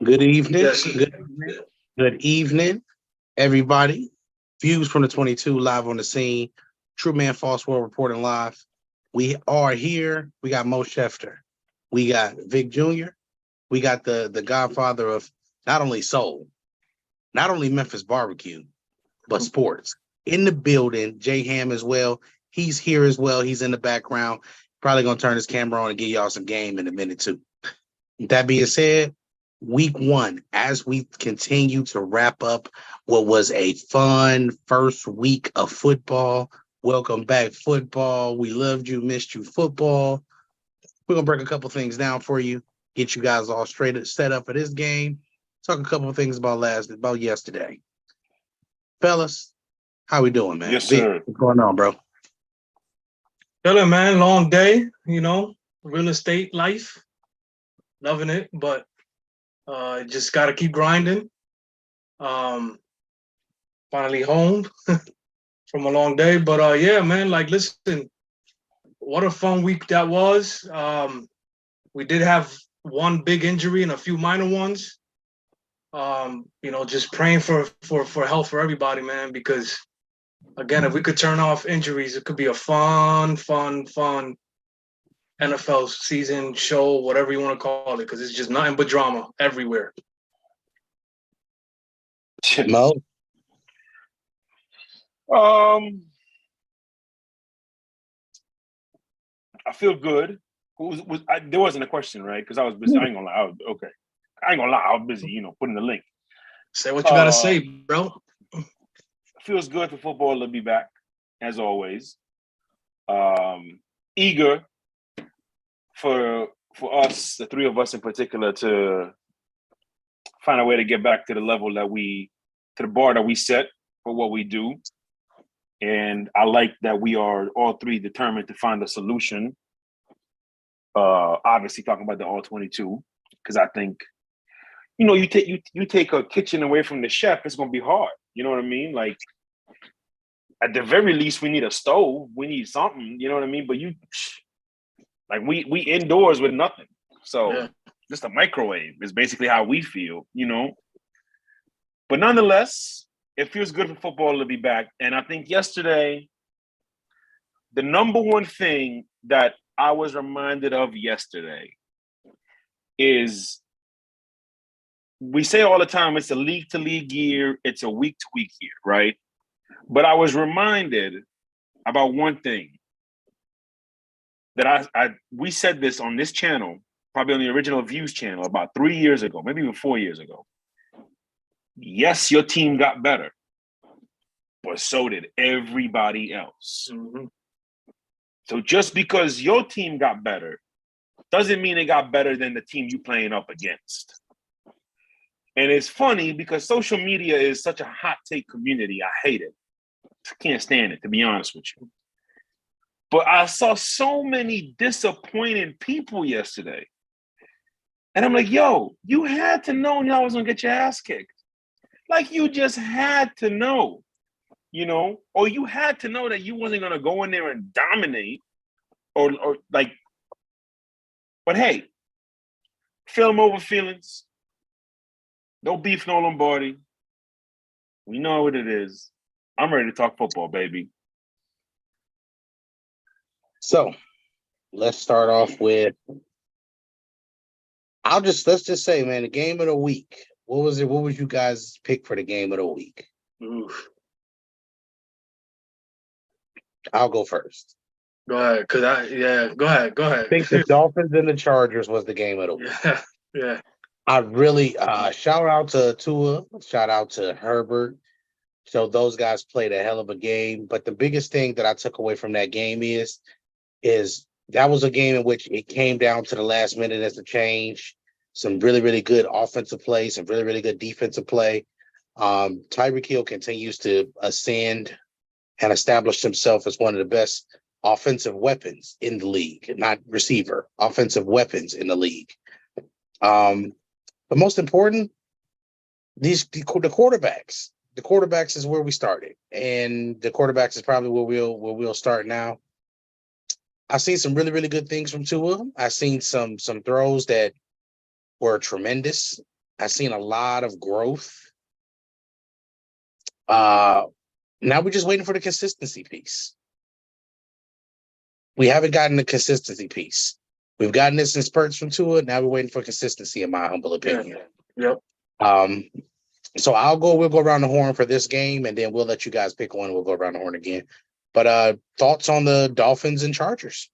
Good evening. Yes. Good evening, everybody. Views from the 22 live on the scene. True Man False World reporting live. We are here. We got Mo Schefter. We got Vic Jr. We got the godfather of not only soul, not only Memphis barbecue, but sports. In the building, Jay Ham as well. He's here as well. He's in the background. Probably gonna turn his camera on and give y'all some game in a minute too. That being said, week 1, as we continue to wrap up what was a fun first week of football. Welcome back, football. We loved you, missed you, football. We're gonna break a couple things down for you, get you guys all straight set up for this game. Talk a couple of things about yesterday. Fellas, how we doing, man? Yes, Vic, sir. what's going on, bro? Chilling, man. Long day, real estate life. Loving it, but just got to keep grinding. Um, Finally home from a long day. But yeah, man, like, listen, what a fun week that was. We did have one big injury and a few minor ones. Just praying for health for everybody, man, because again, if we could turn off injuries, it could be a fun NFL season, show, whatever you want to call it, because it's just nothing but drama everywhere. Mo? I feel good. There wasn't a question, right? Because I was busy. I ain't gonna lie. Okay. I ain't gonna lie. I was busy, putting the link. Say what you gotta say, bro. Feels good for football to be back, as always. Eager for us, the three of us in particular, to find a way to get back to the level to the bar that we set for what we do. And I like that we are all three determined to find a solution. Obviously talking about the all 22, because I think, you take a kitchen away from the chef, it's gonna be hard. You know what I mean? Like, at the very least, we need a stove. We need something. You know what I mean? But we indoors with nothing. So Yeah. just a microwave is basically how we feel. But nonetheless, it feels good for football to be back. And I think yesterday, the number one thing that I was reminded of yesterday is, we say all the time, it's a league-to-league year, it's a week-to-week year, right? But I was reminded about one thing that we said this on this channel, probably on the original Views channel, about 3 years ago, maybe even 4 years ago. Yes, your team got better, but so did everybody else. Mm-hmm. So just because your team got better doesn't mean it got better than the team you playing up against. And it's funny because social media is such a hot take community. I hate it. I can't stand it, to be honest with you. But I saw so many disappointing people yesterday. And I'm like, yo, you had to know y'all was going to get your ass kicked. Like, you just had to know, or you had to know that you wasn't going to go in there and dominate or like, but hey, film over feelings. No beef, no Lombardi. We know what it is. I'm ready to talk football, baby. So let's start off with, let's just say, man, the game of the week. What was it? What was you guys' pick for the game of the week? Oof. I'll go first. Go ahead, go ahead. I think the Dolphins and the Chargers was the game of the week. Yeah. I really shout out to Tua, shout out to Herbert. So those guys played a hell of a game. But the biggest thing that I took away from that game is that was a game in which it came down to the last minute as a change. Some really, really good offensive play, some really, really good defensive play. Tyreek Hill continues to ascend and establish himself as one of the best offensive weapons in the league, not receiver, offensive weapons in the league. But most important, the quarterbacks. The quarterbacks is where we started, and the quarterbacks is probably where we'll start now. I've seen some really, really good things from Tua. I've seen some throws that were tremendous. I've seen a lot of growth. Now we're just waiting for the consistency piece. We haven't gotten the consistency piece. We've gotten this in spurts from Tua. Now we're waiting for consistency, in my humble opinion. Yep. So we'll go around the horn for this game, and then we'll let you guys pick one. We'll go around the horn again. But thoughts on the Dolphins and Chargers?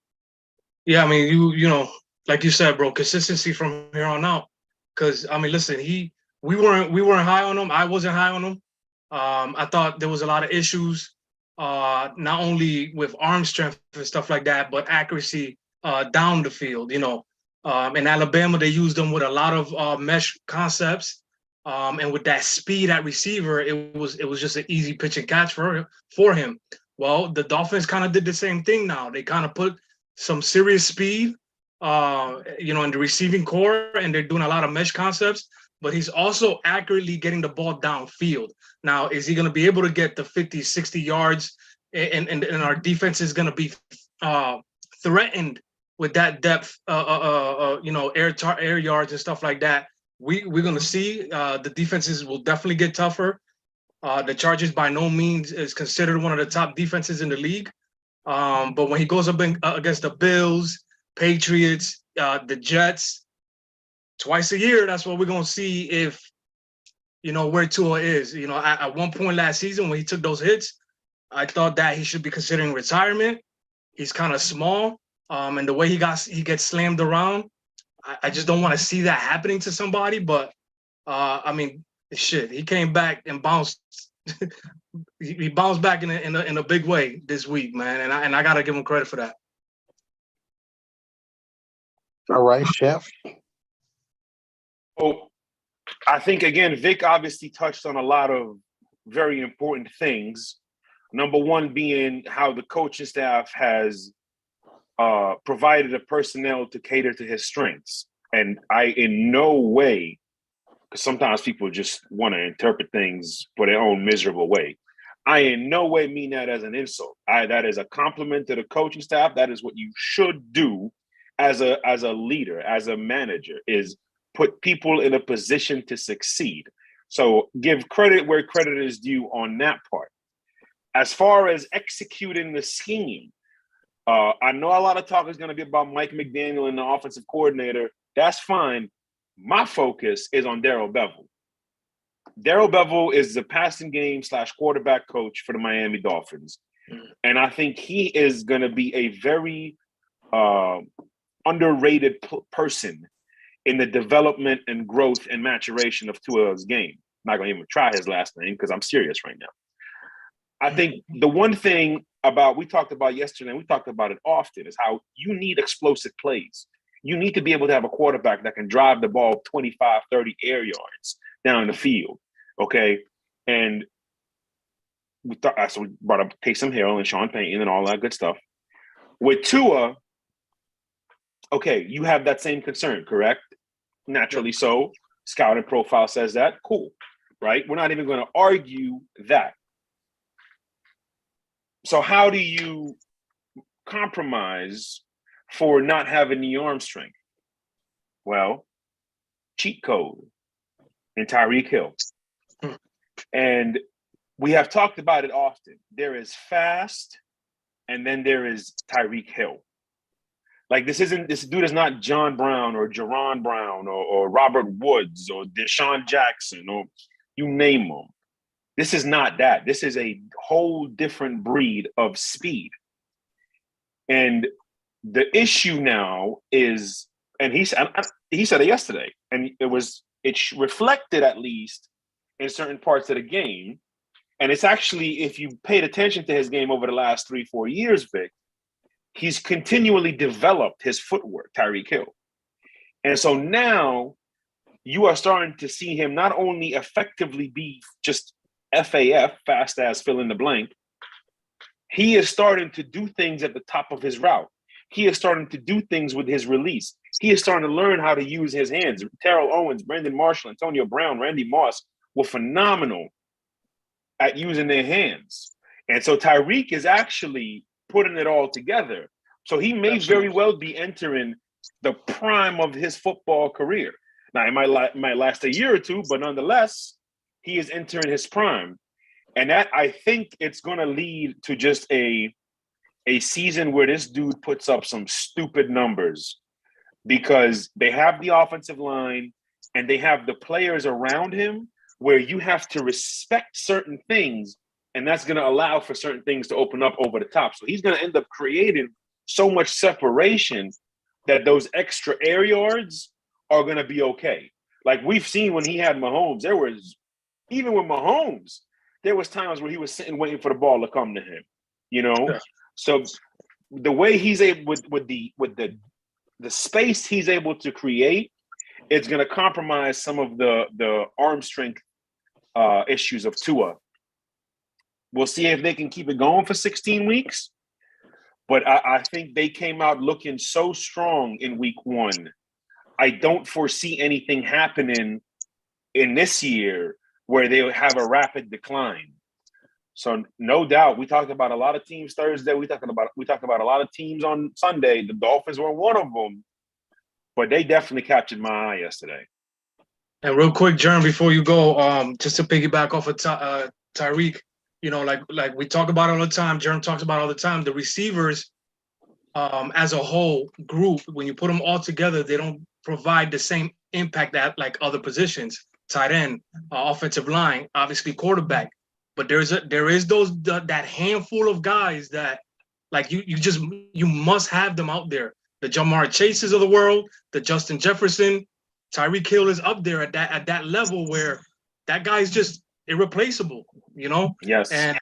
Yeah, I mean, you know, like you said, bro, consistency from here on out. Because I mean, listen, we weren't high on him. I wasn't high on him. I thought there was a lot of issues, not only with arm strength and stuff like that, but accuracy down the field. You know, in Alabama they used them with a lot of mesh concepts, and with that speed at receiver, it was just an easy pitch and catch for him. Well, the Dolphins kind of did the same thing now. They kind of put some serious speed, you know, in the receiving core, and they're doing a lot of mesh concepts. But he's also accurately getting the ball downfield. Now, is he going to be able to get the 50, 60 yards? And our defense is going to be threatened with that depth, you know, air yards and stuff like that. We're going to see the defenses will definitely get tougher. The Chargers by no means is considered one of the top defenses in the league. But when he goes up against the Bills, Patriots, the Jets, twice a year, that's what we're going to see if, you know, where Tua is. You know, at one point last season when he took those hits, I thought that he should be considering retirement. He's kind of small, and the way he gets slammed around, I just don't want to see that happening to somebody. But, I mean, shit, he came back and bounced. He bounced back in a big way this week, man, and I got to give him credit for that. All right, Chef. Oh, I think, again, Vic obviously touched on a lot of very important things. Number one being how the coaching staff has provided a personnel to cater to his strengths. And I in no way, because sometimes people just want to interpret things for their own miserable way. I in no way mean that as an insult. That is a compliment to the coaching staff. That is what you should do as a leader, as a manager, is put people in a position to succeed. So give credit where credit is due on that part. As far as executing the scheme, I know a lot of talk is going to be about Mike McDaniel and the offensive coordinator. That's fine. My focus is on Darrell Bevell. Darrell Bevell is the passing game / quarterback coach for the Miami Dolphins. And I think he is going to be a very underrated person in the development and growth and maturation of Tua's game. I'm not going to even try his last name because I'm serious right now. I think the one thing we talked about yesterday, and we talked about it often, is how you need explosive plays. You need to be able to have a quarterback that can drive the ball 25, 30 air yards down the field, okay? And we brought up Taysom Hill and Sean Payton and all that good stuff. With Tua, okay, you have that same concern, correct? Naturally so. Scouting profile says that. Cool, right? We're not even going to argue that. So how do you compromise for not having the arm strength? Well, cheat code in Tyreek Hill. And we have talked about it often. There is fast, and then there is Tyreek Hill. Like this dude is not John Brown or Jerron Brown or Robert Woods or Deshaun Jackson or you name them. This is not that. This is a whole different breed of speed. And the issue now is, and he said it yesterday, and it reflected at least in certain parts of the game. And it's actually, if you paid attention to his game over the last 3-4 years, Vic, he's continually developed his footwork, Tyreek Hill. And so now you are starting to see him not only effectively be just FAF, fast as fill in the blank, he is starting to do things at the top of his route. He is starting to do things with his release. He is starting to learn how to use his hands. Terrell Owens, Brandon Marshall, Antonio Brown, Randy Moss were phenomenal at using their hands. And so Tyreek is actually putting it all together. So he may very well be entering the prime of his football career. Now, it might last a year or two, but nonetheless, he is entering his prime. And that, I think it's going to lead to just a season where this dude puts up some stupid numbers because they have the offensive line and they have the players around him where you have to respect certain things, and that's going to allow for certain things to open up over the top. So he's going to end up creating so much separation that those extra air yards are going to be okay. Like we've seen when he had Mahomes, even with Mahomes, there was times where he was sitting waiting for the ball to come to him, you know? Yeah. So the way he's able with the space he's able to create, it's going to compromise some of the arm strength issues of Tua. We'll see if they can keep it going for 16 weeks. But I think they came out looking so strong in week 1. I don't foresee anything happening in this year where they'll have a rapid decline. So no doubt, we talked about a lot of teams Thursday. We talked about a lot of teams on Sunday. The Dolphins were one of them, but they definitely captured my eye yesterday. And real quick, Jerm, before you go, just to piggyback off of Tyreek, you know, like we talk about all the time, Jerm talks about all the time, the receivers as a whole group, when you put them all together, they don't provide the same impact that like other positions, tight end, offensive line, obviously quarterback. But there is that handful of guys that like you must have them out there. The Jamar Chases of the world, the Justin Jefferson, Tyreek Hill is up there at that level where that guy's just irreplaceable, you know? Yes. And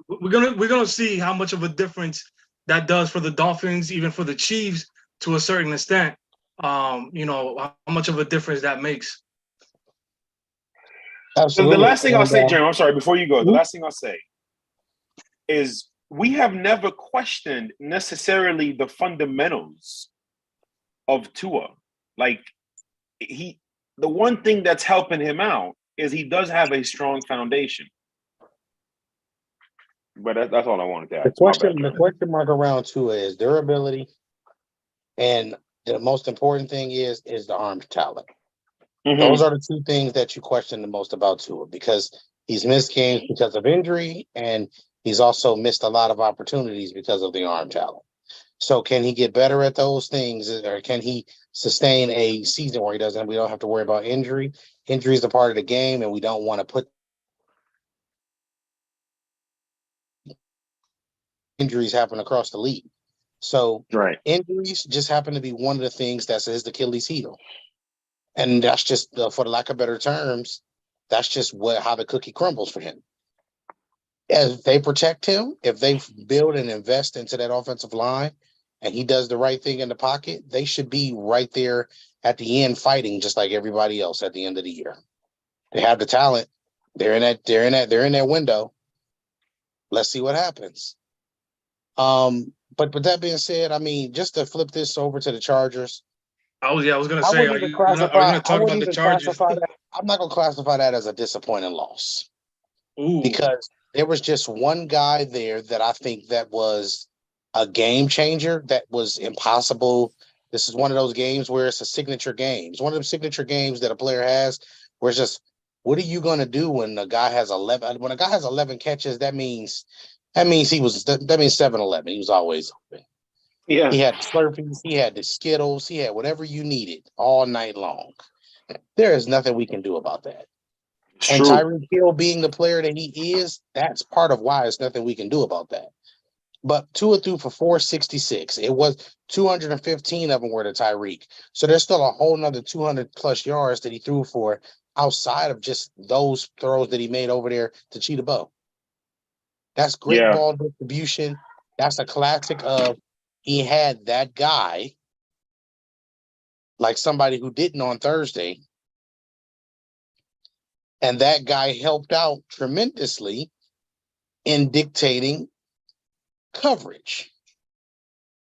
we're gonna see how much of a difference that does for the Dolphins, even for the Chiefs to a certain extent. You know, how much of a difference that makes. Absolutely. The last thing I'll say, Jeremy, I'm sorry, before you go, the last thing I'll say is we have never questioned necessarily the fundamentals of Tua. Like the one thing that's helping him out is he does have a strong foundation. But that's all I wanted to add. The question mark around Tua is durability, and the most important thing is the arm talent. Mm-hmm. Those are the two things that you question the most about Tua, because he's missed games because of injury, and he's also missed a lot of opportunities because of the arm talent. So can he get better at those things, or can he sustain a season where we don't have to worry about injury? Injury is a part of the game, and we don't want to put injuries happen across the league. So injuries just happen to be one of the things that's his Achilles heel. And that's just, for the lack of better terms, that's just how the cookie crumbles for him. If they protect him, if they build and invest into that offensive line, and he does the right thing in the pocket, they should be right there at the end fighting just like everybody else at the end of the year. They have the talent. They're in that window. Let's see what happens. But with that being said, I mean, just to flip this over to the Chargers. I was going to say, are you going to talk about the Chargers? I'm not going to classify that as a disappointing loss. Ooh. Because there was just one guy there that I think that was a game changer that was impossible. This is one of those games where it's a signature game. It's one of them signature games that a player has where it's just, what are you going to do when a guy has 11? When a guy has 11 catches, that means 7-11. He was always open. Yeah. He had the Slurpees, he had the Skittles, he had whatever you needed all night long. There is nothing we can do about that. It's and true. Tyreek Hill being the player that he is, that's part of why there's nothing we can do about that. But Tua threw for 466. It was 215 of them were to Tyreek. So there's still a whole nother 200 plus yards that he threw for outside of just those throws that he made over there to Cheetah Bow. That's great ball distribution. That's a classic of he had that guy, like somebody who didn't on Thursday, and that guy helped out tremendously in dictating coverage,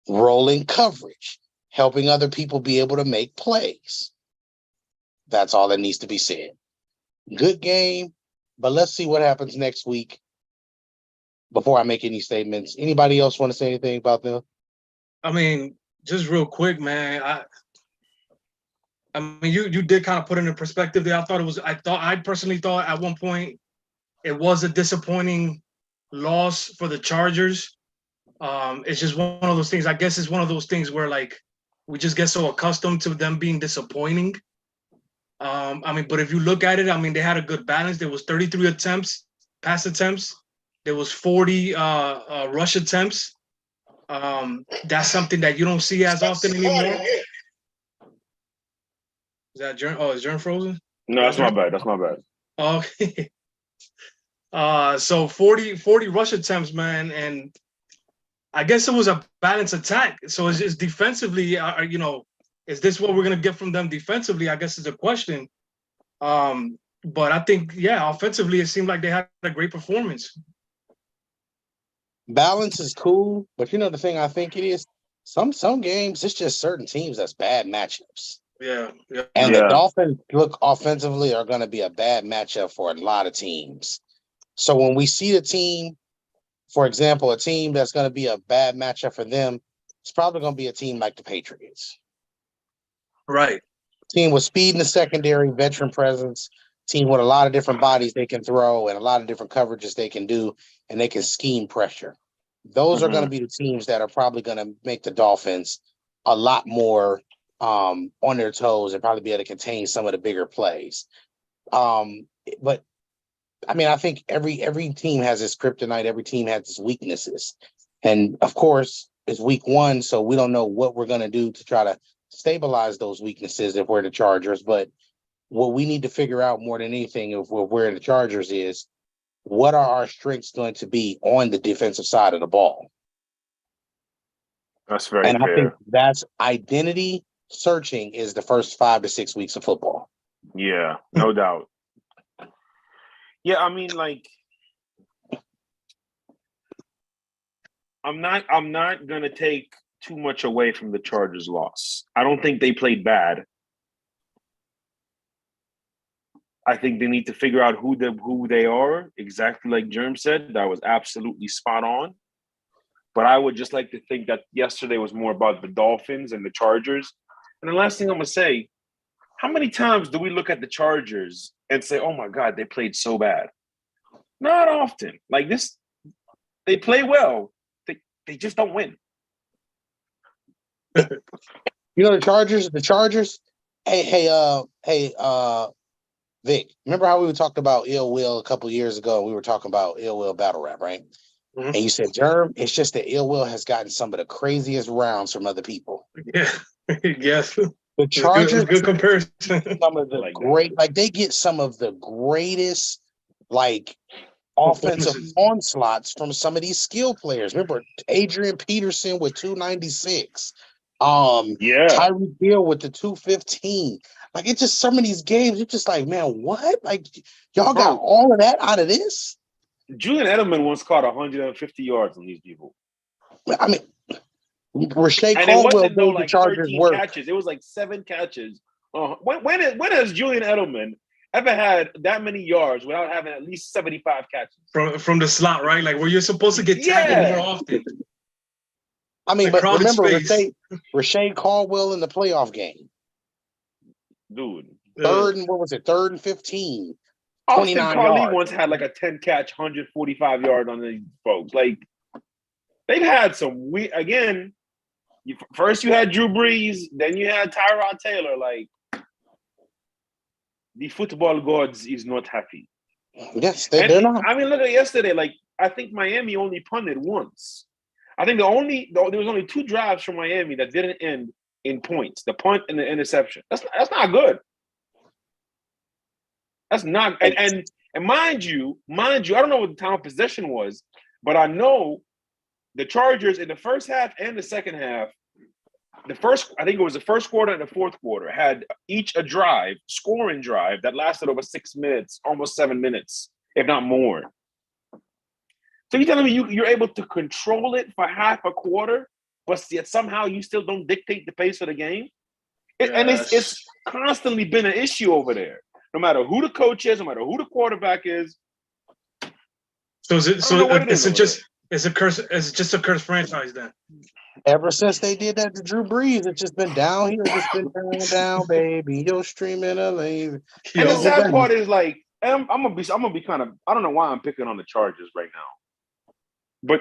rolling coverage, helping other people be able to make plays. That's all that needs to be said. Good game, but let's see what happens next week before I make any statements. Anybody else want to say anything about them? I mean, just real quick, man. I mean, you did kind of put it in perspective there. I personally thought at one point it was a disappointing loss for the Chargers. It's just one of those things. I guess it's one of those things where like we just get so accustomed to them being disappointing. I mean, but if you look at it, I mean, they had a good balance. There was 33 pass attempts. There was 40 rush attempts. That's something that you don't see as often anymore. Is that Jern? Oh, is Jern frozen? No, that's my bad. That's my bad. Okay. So 40 rush attempts, man, and I guess it was a balanced attack. So it's just defensively, is this what we're gonna get from them defensively? I guess is a question. But I think, yeah, offensively, it seemed like they had a great performance. Balance is cool, but the thing I think it is, some games it's just certain teams that's bad matchups. Yeah. And the Dolphins look offensively are going to be a bad matchup for a lot of teams. So when we see a team, for example, a team that's going to be a bad matchup for them, it's probably going to be a team like the Patriots. Right. Team with speed in the secondary, veteran presence, team with a lot of different bodies they can throw and a lot of different coverages they can do, and they can scheme pressure. Those are going to be the teams that are probably going to make the Dolphins a lot more on their toes and probably be able to contain some of the bigger plays. But I mean, I think every team has its kryptonite. Every team has its weaknesses. And of course, it's week 1, so we don't know what we're going to do to try to stabilize those weaknesses if we're the Chargers. But what we need to figure out more than anything if we're the Chargers is what are our strengths going to be on the defensive side of the ball? That's very fair. I think that's identity searching is the first 5 to 6 weeks of football. Yeah, no doubt. Yeah, I mean, like, I'm not gonna take too much away from the Chargers' loss. I don't think they played bad. I think they need to figure out who they are, exactly like Germ said. That was absolutely spot on. But I would just like to think that yesterday was more about the Dolphins and the Chargers. And the last thing I'm going to say, how many times do we look at the Chargers and say, oh, my God, they played so bad? Not often. Like this, they play well. They just don't win. The Chargers. Hey, Vic, remember how we were talking about ill will a couple of years ago? We were talking about ill will battle rap, right? Mm-hmm. And you said, Germ, it's just that ill will has gotten some of the craziest rounds from other people. Yeah. Yes. The Chargers, good comparison. Some of the great, like they get some of the greatest, like offensive onslaughts from some of these skill players. Remember Adrian Peterson with 296. Tyreek Hill with the 215. Like it's just some of these games, you're just like, man, what? Like y'all got all of that out of this? Julian Edelman once caught 150 yards on these people. I mean, Rashae Caldwell gave the Chargers work. Catches. It was like 7 catches. When has Julian Edelman ever had that many yards without having at least 75 catches? From the slot, right? Like where you're supposed to get tackled more often. I mean, but remember Rashae Caldwell in the playoff game. Dude. Third and 15. Austin Carlee once had like a 10-catch, 145-yard on these folks. Like, they've had some again, first you had Drew Brees, then you had Tyrod Taylor. Like, the football gods is not happy. Yes, they're not. I mean, look at yesterday. Like, I think Miami only punted once. I think there was only 2 drives from Miami that didn't end in points, the punt and the interception. That's not good. That's not and mind you, I don't know what the time of possession was, but I know the Chargers in the first half and the second half, I think it was the first quarter and the fourth quarter, had each a scoring drive that lasted over 6 minutes, almost 7 minutes, if not more. So you're telling me you're able to control it for half a quarter, but yet somehow you still don't dictate the pace of the game? And it's constantly been an issue over there. No matter who the coach is, no matter who the quarterback is. So it's just a cursed franchise then? Ever since they did that to Drew Brees, it's just been down here. It's just been down, baby. You're streaming a lane. And the Yo, sad part is like I'm gonna be kind of, I don't know why I'm picking on the Chargers right now, but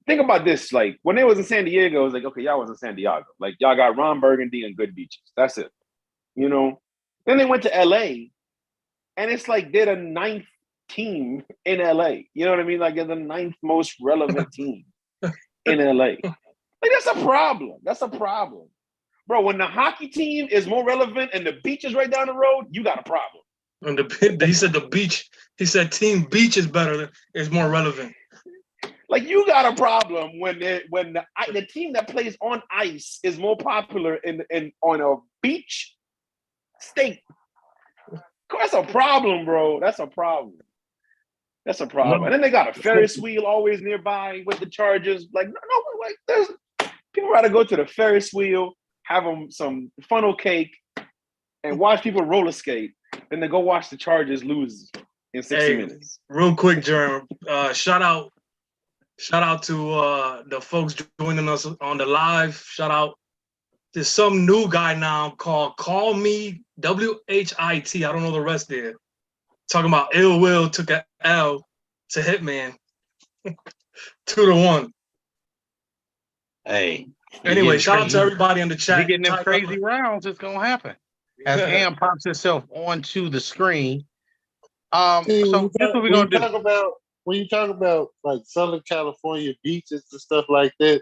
think about this. Like when they was in San Diego, it was like, okay, y'all was in San Diego. Like y'all got Ron Burgundy and good beaches. That's it. You know. Then they went to LA, and it's like they're the ninth team in LA. You know what I mean? Like they're the ninth most relevant team in LA. Like that's a problem. That's a problem. Bro, when the hockey team is more relevant and the beach is right down the road, you got a problem. and he said the beach. He said Team Beach is better. Is more relevant. Like you got a problem when the team that plays on ice is more popular in on a beach state. That's a problem, bro. That's a problem. That's a problem. No. And then they got a Ferris wheel always nearby with the Chargers. Like there's people rather go to the Ferris wheel, have them some funnel cake, and watch people roller skate than to go watch the Chargers lose in 60 minutes. Real quick, Jerm. Shout out to the folks joining us on the live. Shout out to some new guy now called Call Me WHIT. I don't know the rest there. Talking about Ill Will took a L to Hitman. 2-1. Hey. Anyway, shout out to everybody in the chat. If you getting them crazy rounds, it's gonna happen. As Am pops himself onto the screen. See, So that's what we're gonna do. When you talk about like Southern California beaches and stuff like that,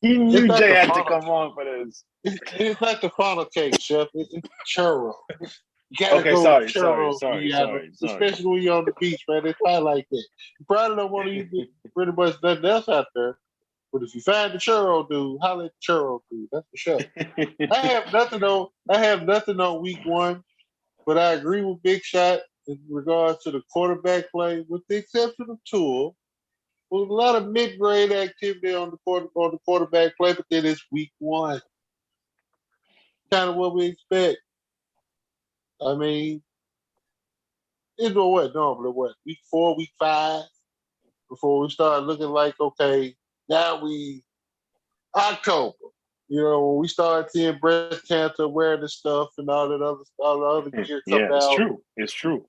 You knew It's like Jay the had to funnel- come on for this. it's like the funnel cake, Chef. It's churro. You gotta Okay, go sorry, with churros sorry, when you have sorry. especially when you're on the beach, man. It's not like that. You probably don't want to eat pretty much nothing else out there. But if you find the churro dude, holler at the churro dude. That's for sure. I have nothing on week one, but I agree with Big Shot in regards to the quarterback play, with the exception of Tua. With a lot of mid-grade activity on the quarterback play, but then it's week one. Kind of what we expect. I mean, it's normally week 4, week 5, before we start looking like, okay, now October. You know, when we start seeing breast cancer awareness stuff and all the other gear come Yeah, out. it's true.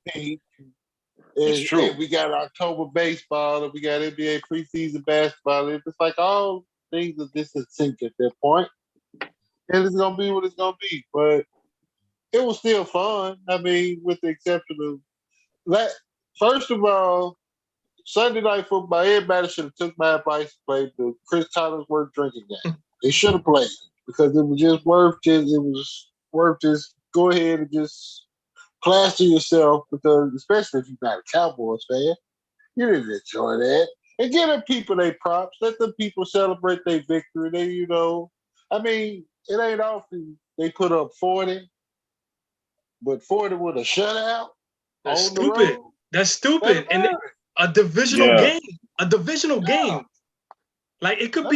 It's true. And we got October baseball and we got NBA preseason basketball. It's just like all things are just in sync at that point. And it's gonna be what it's gonna be. But it was still fun. I mean, with the exception of that, first of all, Sunday night football, everybody should have took my advice and played the Chris Collinsworth drinking game. They should have played because it was just worth just go ahead and just plaster yourself, because especially if you're not a Cowboys fan, you didn't enjoy that. And give the people their props. Let the people celebrate their victory. I mean, it ain't often they put up 40, but 40 with a shutout. That's on the stupid. road. That's stupid. That's And bad. a divisional Yeah. game. A divisional game. Like it could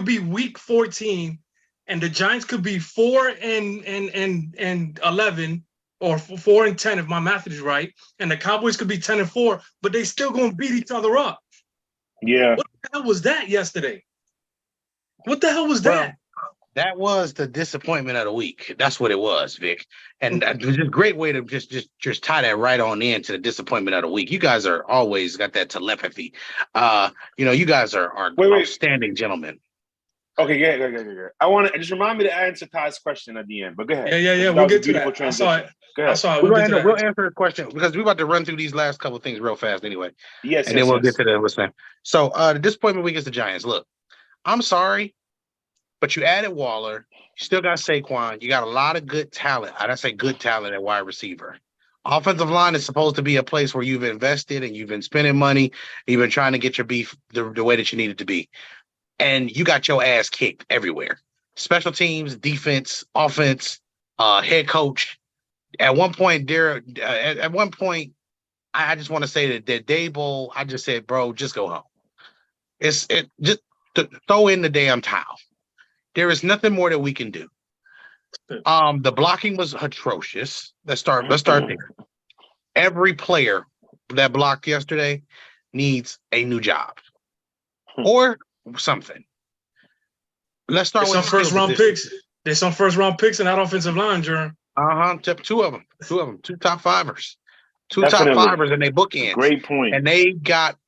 be week 14, and the Giants could be 4-11, or 4-10 if my math is right, and the Cowboys could be 10-4, but they still gonna beat each other up. Yeah. What the hell was that yesterday? What the hell was that? That was the disappointment of the week. That's what it was, Vic. And it was just a great way to just tie that right on in to the disappointment of the week. You guys are always got that telepathy. You guys are Wait. outstanding gentlemen. Okay, yeah. I just remind me to answer Ty's question at the end, but go ahead. Yeah. That We'll was a get to beautiful that. I saw it. Go ahead. I saw it. We'll We'll get to that. answer the question because we're about to run through these last couple of things real fast anyway. Yes, and then we'll get to the what's name. So the disappointment week is the Giants. Look, I'm sorry, but you added Waller. You still got Saquon. You got a lot of good talent. I'd say good talent at wide receiver. Offensive line is supposed to be a place where you've invested and you've been spending money. You've been trying to get your beef the way that you need it to be. And you got your ass kicked everywhere. Special teams, defense, offense, head coach. At one point, I just want to say that Dable, I just said, bro, just go home. Just throw in the damn towel. There is nothing more that we can do. The blocking was atrocious. Let's start there. Every player that blocked yesterday needs a new job. Or something. Let's start There's with some first skill round position. picks. There's some first round picks in that offensive line, Jerm. Two of them, two top fivers, two Definitely. top fivers, and they bookends. Great point. And they got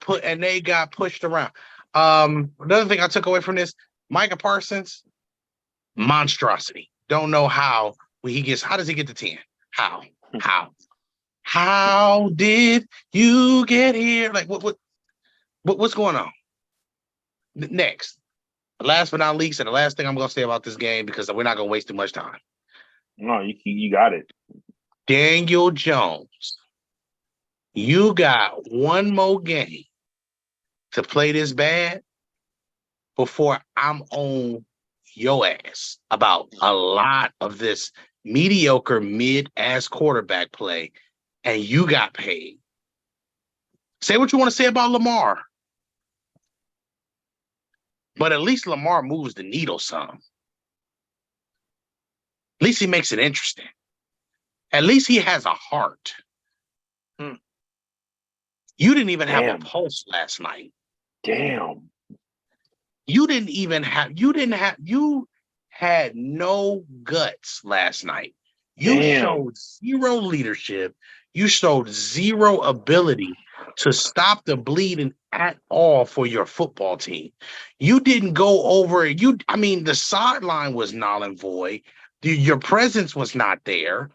pushed around. Another thing I took away from this, Micah Parsons, monstrosity. Don't know how how does he get to 10? How did you get here? Like what's going on? Next. Last but not least, and the last thing I'm gonna say about this game, because we're not gonna waste too much time. No, you got it. Daniel Jones, you got one more game to play this bad before I'm on your ass about a lot of this mediocre mid-ass quarterback play, and you got paid. Say what you want to say about Lamar, but at least Lamar moves the needle some. At least he makes it interesting. At least he has a heart. You didn't even have a pulse last night. Damn. You had no guts last night. You showed zero leadership. You showed zero ability to stop the bleeding at all for your football team. You didn't go over the sideline was null and void. Your presence was not there.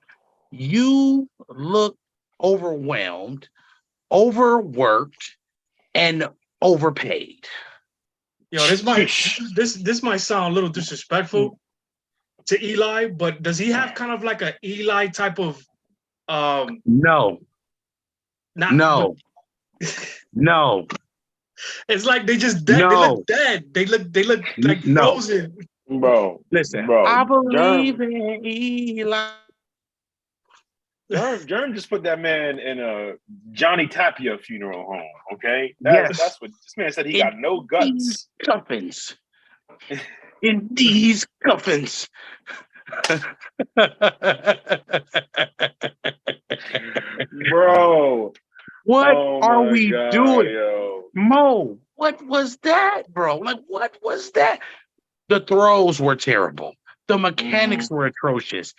You looked overwhelmed, overworked, and overpaid. Yo, this might sound a little disrespectful to Eli, but does he have kind of like an Eli type of No. It's like they just dead. No. They look dead. They look like frozen. Bro. Listen, bro. I believe in Eli. Jerm just put that man in a Johnny Tapia funeral home, okay? Yes. That's what this man said. He got no guts. Coffins. In these coffins. Bro. What are we doing? Yo. Mo, what was that, bro? Like, what was that? The throws were terrible. The mechanics were atrocious.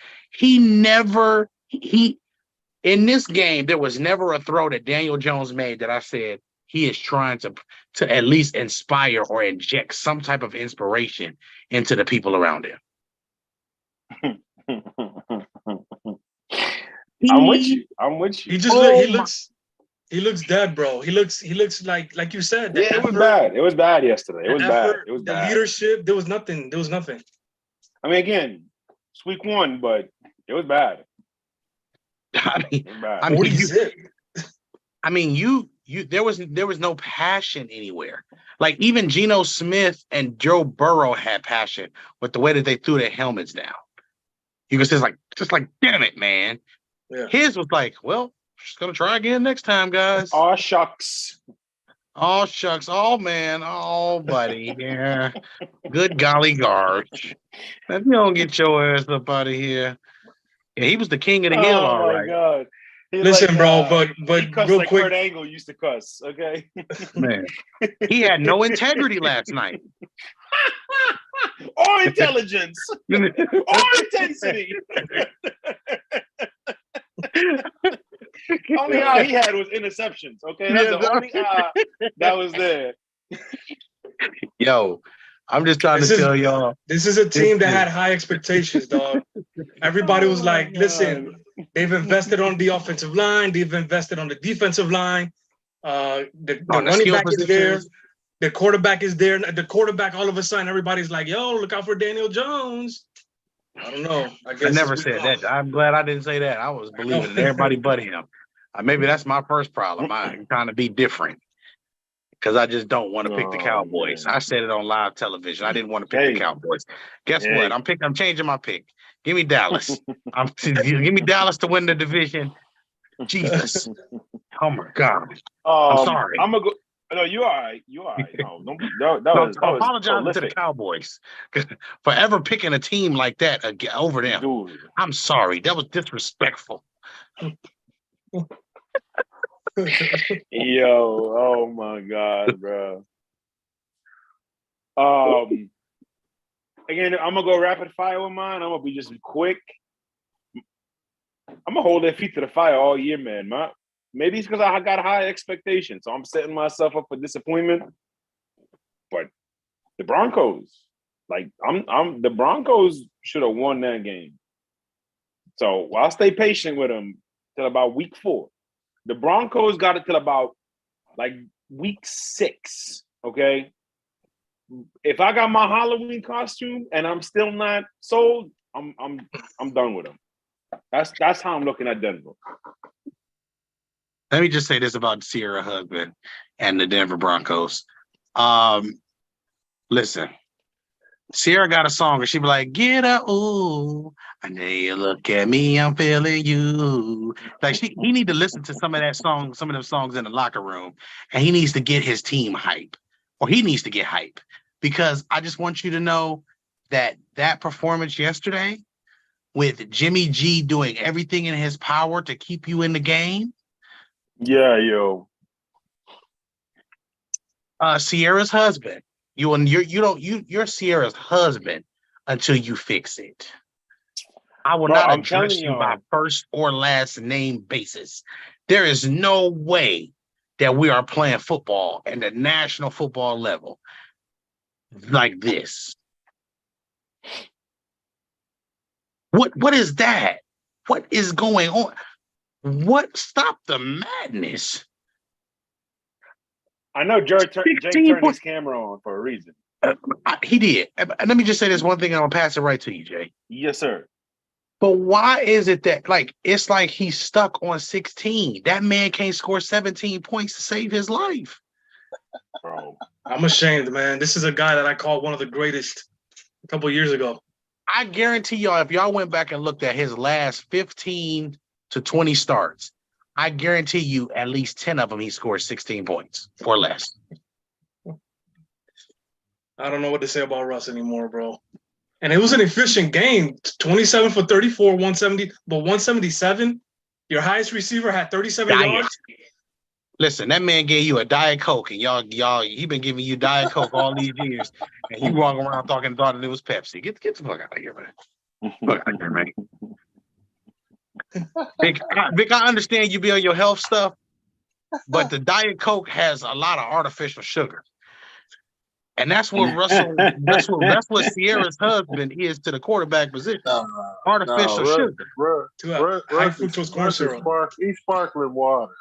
In this game, there was never a throw that Daniel Jones made that I said he is trying to at least inspire or inject some type of inspiration into the people around him. I'm with you. He looks dead, bro. He looks like you said. It was bad. It was bad yesterday. It was bad. It was bad. The leadership, there was nothing. I mean, again, it's week 1, but it was bad. There was no passion anywhere. Like even Geno Smith and Joe Burrow had passion with the way that they threw their helmets down. You could just like, damn it, man. Yeah. His was like, well, just gonna try again next time, guys. Aw, shucks. Oh, shucks. Oh, man. Oh, buddy. Yeah. Good golly gosh. If you don't get your ass up out of here. Yeah, he was the king of the hill, all right. Oh, my God. Listen, bro, but he cussed real like quick. Kurt Angle used to cuss, okay? Man, he had no integrity last night. Or intelligence. Or intensity. Only eye he had was interceptions, okay? That's the only eye that was there. Yo, I'm just trying to tell y'all. This is a team that had high expectations, dog. Everybody was like, listen, they've invested on the offensive line. They've invested on the defensive line. The running back is there. The quarterback is there. The quarterback, all of a sudden, everybody's like, yo, look out for Daniel Jones. I don't know. I never said that. I'm glad I didn't say that. I was believing in everybody but him. Maybe that's my first problem. I'm trying to be different because I just don't want to pick the Cowboys. Man. I said it on live television. I didn't want to pick the Cowboys. Guess what? I'm changing my pick. Give me Dallas. Give me Dallas to win the division. Jesus. Oh my God. I'm sorry. I'm gonna go. No, you all right. You all right. No, that was apologize to the Cowboys for ever picking a team like that over them. Dude. I'm sorry. That was disrespectful. Yo, oh my God, bro. Again, I'm gonna go rapid fire with mine. I'm gonna be just quick. I'm gonna hold their feet to the fire all year, man. Maybe it's because I got high expectations, so I'm setting myself up for disappointment. But the Broncos, the Broncos should have won that game. So I'll stay patient with them till about week 4. The Broncos got it till about week 6. Okay. If I got my Halloween costume and I'm still not sold, I'm done with them. That's how I'm looking at Denver. Let me just say this about Sierra Husband and the Denver Broncos. Listen, Sierra got a song and she be like, "Get up, ooh, I know you look at me, I'm feeling you." Like he need to listen to some of them songs in the locker room, and he needs to get his team hype, or he needs to get hype, because I just want you to know that performance yesterday, with Jimmy G doing everything in his power to keep you in the game. Yeah, yo. Sierra's husband. You're Sierra's husband until you fix it. I will not address you by first or last name basis. There is no way that we are playing football at the national football level like this. What is that? What is going on? Stop the madness? I know Jay turned his camera on for a reason. He did. Let me just say this one thing, and I'm gonna pass it right to you, Jay. Yes, sir. But why is it that it's like he's stuck on 16? That man can't score 17 points to save his life. Bro, I'm ashamed, man. This is a guy that I called one of the greatest a couple of years ago. I guarantee y'all, if y'all went back and looked at his last 15 to 20 starts, I guarantee you at least 10 of them he scored 16 points or less. I don't know what to say about Russ anymore, bro. And it was an efficient game. 27 for 34, 170, but 177. Your highest receiver had 37 yards. Listen, that man gave you a Diet Coke, and y'all, he been giving you Diet Coke all these years, and you walk around thought it was Pepsi. Get the fuck out of here, man. Fuck out of here, man. Vic, I understand you be on your health stuff, but the Diet Coke has a lot of artificial sugar. And that's what that's what Sierra's husband is to the quarterback position. Artificial sugar. High fructose corn syrup. He's sparkling water.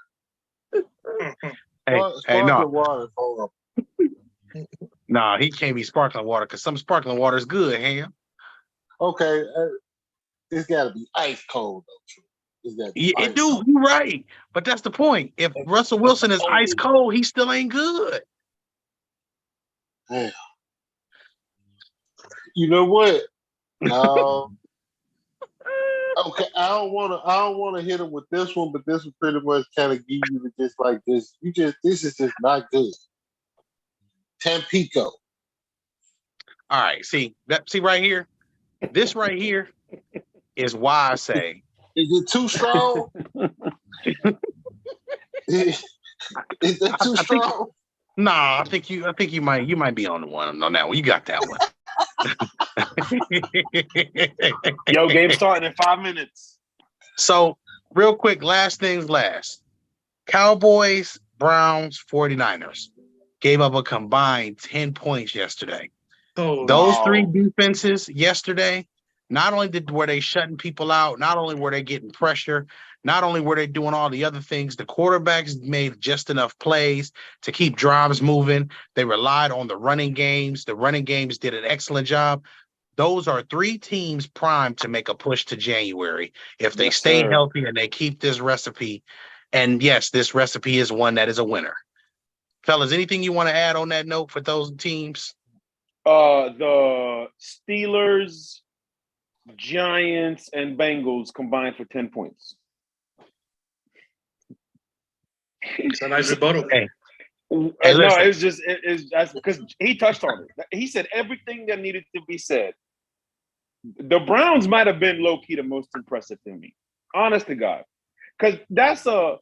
Sparkling water. Nah, he can't be sparkling water because some sparkling water is good, Ham. Okay, it's got to be ice cold though. You're right, but that's the point. If Russell Wilson is ice cold, he still ain't good. Yeah. You know what? Okay, I don't want to hit him with this one, but this will pretty much kind of give you the just like this. This is just not good. Tampico. All right, see right here. This right here is why I say. Is it too strong? Is that too strong? Nah, I think you might be on that one. You got that one. Yo, game starting in 5 minutes. So, real quick, last things last. Cowboys, Browns, 49ers gave up a combined 10 points yesterday. Those three defenses yesterday, not only were they shutting people out, not only were they getting pressure, not only were they doing all the other things, the quarterbacks made just enough plays to keep drives moving. They relied on the running games. The running games did an excellent job. Those are three teams primed to make a push to January if they stay healthy and they keep this recipe. And yes, this recipe is one that is a winner. Fellas, anything you want to add on that note for those teams? The Steelers, Giants, and Bengals combined for 10 points. It's a nice rebuttal. Hey, no, that's because he touched on it. He said everything that needed to be said. The Browns might have been low-key the most impressive to me. Honest to God. Because that's a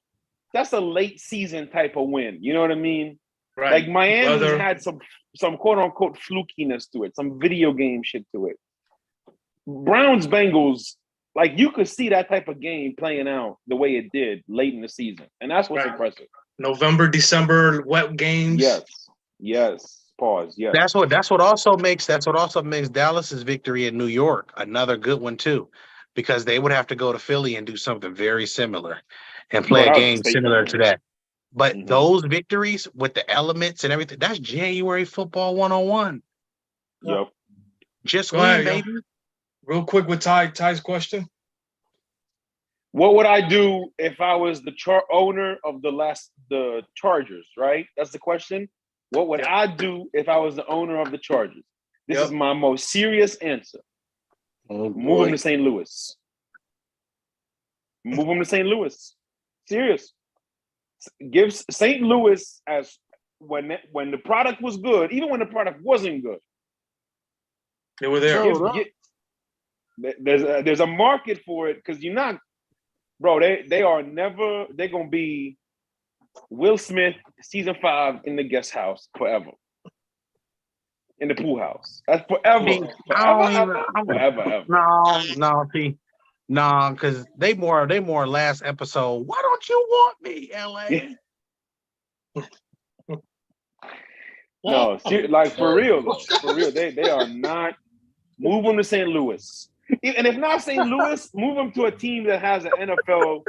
late season type of win. You know what I mean? Right. Like Miami's Weather. had some quote unquote flukiness to it, some video game shit to it. Browns Bengals, like you could see that type of game playing out the way it did late in the season, and that's what's impressive. November, December, wet games. Yes. Pause. Yes. That's what also makes Dallas's victory in New York another good one too, because they would have to go to Philly and do something very similar and play a game similar to that. But those victories with the elements and everything, that's January football 101. Yep. Just win, baby. Real quick with Ty's question. What would I do if I was the owner of the Chargers, right? That's the question. What would I do if I was the owner of the Chargers? This is my most serious answer. Move him to St. Louis. Move him to St. Louis. Serious. Give St. Louis as when the product was good, even when the product wasn't good. They were there. There's a market for it because you're not, bro. They're gonna be Will Smith season 5 in the guest house forever. In the pool house. That's forever. Forever. No, because they more last episode. Why don't you want me, LA? No, like for real, they are not. Move them to St. Louis, and if not St. Louis, move them to a team that has an NFL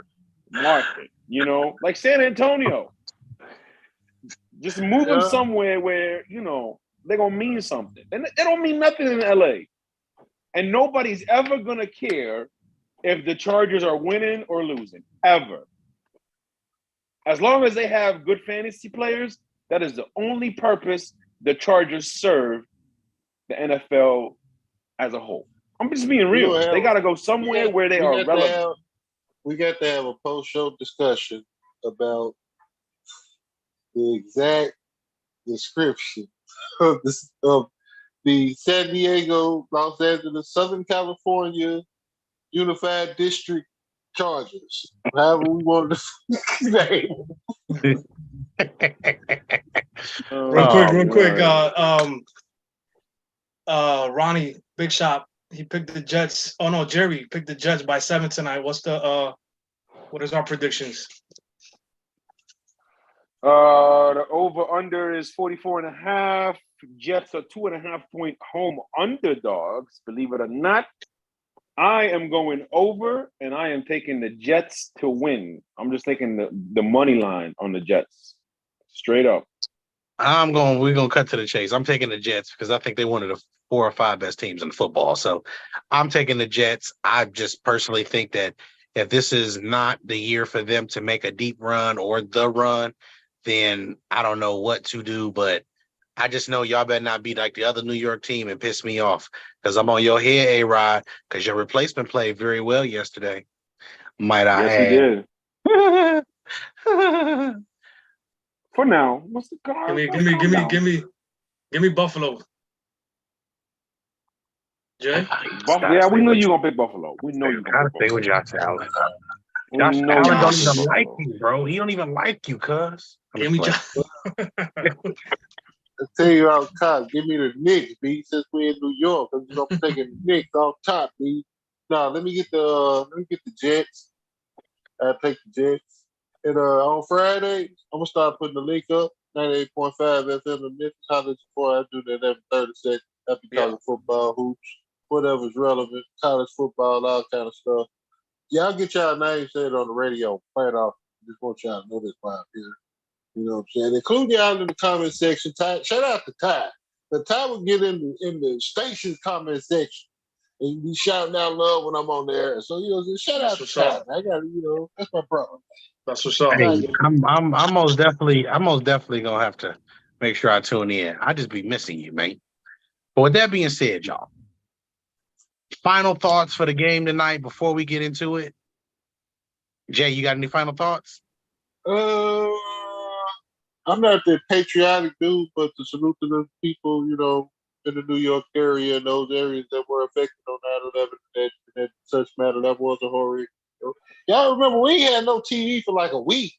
market. You know, like San Antonio. Just move them somewhere where they're gonna mean something, and they don't mean nothing in LA. And nobody's ever gonna care if the Chargers are winning or losing, ever. As long as they have good fantasy players, that is the only purpose the Chargers serve the NFL as a whole. I'm just being real. They got to go somewhere where they are relevant. We got to have a post-show discussion about the exact description of the San Diego, Los Angeles, Southern California Unified District Chargers. However we want to name. Real quick. Ronnie Big Shop, he picked the Jets. Oh no, Jerry picked the Jets by 7 tonight. What is our predictions? The over-under is 44.5. Jets are 2.5-point home underdogs, believe it or not. I am going over, and I am taking the Jets to win. I'm just taking the money line on the Jets. Straight up. We're gonna cut to the chase. I'm taking the Jets because I think they're one of the 4 or 5 best teams in football. So I'm taking the Jets. I just personally think that if this is not the year for them to make a deep run or the run, then I don't know what to do. But I just know y'all better not be like the other New York team and piss me off because I'm on your head, A-Rod, because your replacement played very well yesterday. Might I add? Yes, he did. For now, what's the card? Give me Buffalo. Jay? Yeah, we know you're gonna pick Buffalo. We know you're gonna pick Buffalo. With Josh Allen. Josh Allen don't even like you, bro. He don't even like you, cuz. Give me Josh. I tell you out top, give me the Knicks, B. Since we're in New York, I'm taking the Knicks off top, B. No, let me get the Jets. I take the Jets. And on Friday, I'm gonna start putting the link up. 98.5 FM in Memphis. College before I do that every 30 seconds. I be talking football, hoops, whatever's relevant, college football, all kind of stuff. Y'all get y'all names said on the radio. Play it off. Just want y'all to know this vibe here. You know what I'm saying? Include y'all in the comment section. Ty, shout out to Ty. The Ty will get in the station comment section and be shouting out love when I'm on there. So shout out to Ty. I got that's my problem. That's what's up. Hey, I'm most definitely gonna have to make sure I tune in. I just be missing you, man. But with that being said, y'all, final thoughts for the game tonight before we get into it. Jay, you got any final thoughts? I'm not the patriotic dude, but to salute to the people, in the New York area and those areas that were affected on 9/11, that such matter. That was a horror. Y'all remember we had no TV for like a week.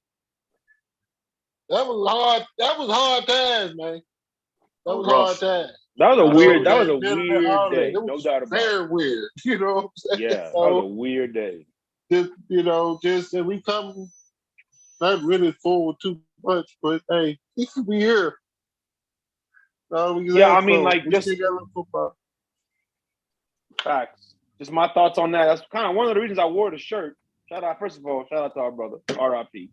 That was hard. That was hard times, man. That was hard times. That was a You know, weird. That that was a internet weird holiday, day. it No was doubt about it. very weird. You know what I'm saying? Yeah, that So, was a weird day. just, and we come not really forward too much, but hey, he should be here. Yeah, I mean, like, we just still got a little football. facts. Just my thoughts on that. That's kind of one of the reasons I wore the shirt. First of all, shout out to our brother, R.I.P.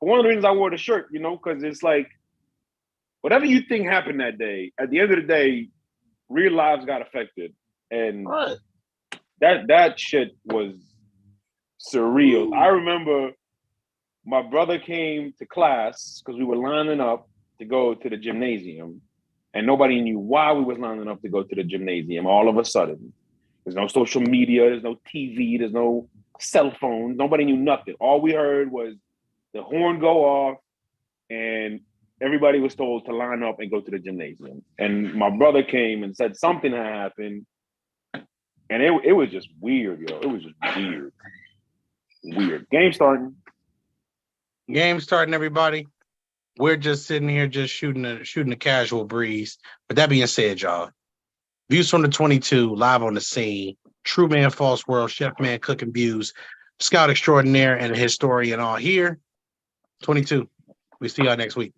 But one of the reasons I wore the shirt, because it's like, whatever you think happened that day, at the end of the day, real lives got affected. And Right. that shit was surreal. I remember my brother came to class because we were lining up to go to the gymnasium, and nobody knew why we was lining up to go to the gymnasium all of a sudden. There's no social media, there's no TV, there's no cell phone. Nobody knew nothing. All we heard was the horn go off, and everybody was told to line up and go to the gymnasium. And my brother came and said something had happened, and it was just weird, yo. It was just weird. Weird. Game starting. Game starting, everybody. We're just sitting here just shooting a casual breeze. But that being said, y'all, Views from the 22, live on the scene. True man, false world, chef man, cooking views, scout extraordinaire, and a historian all here. 22. We see y'all next week.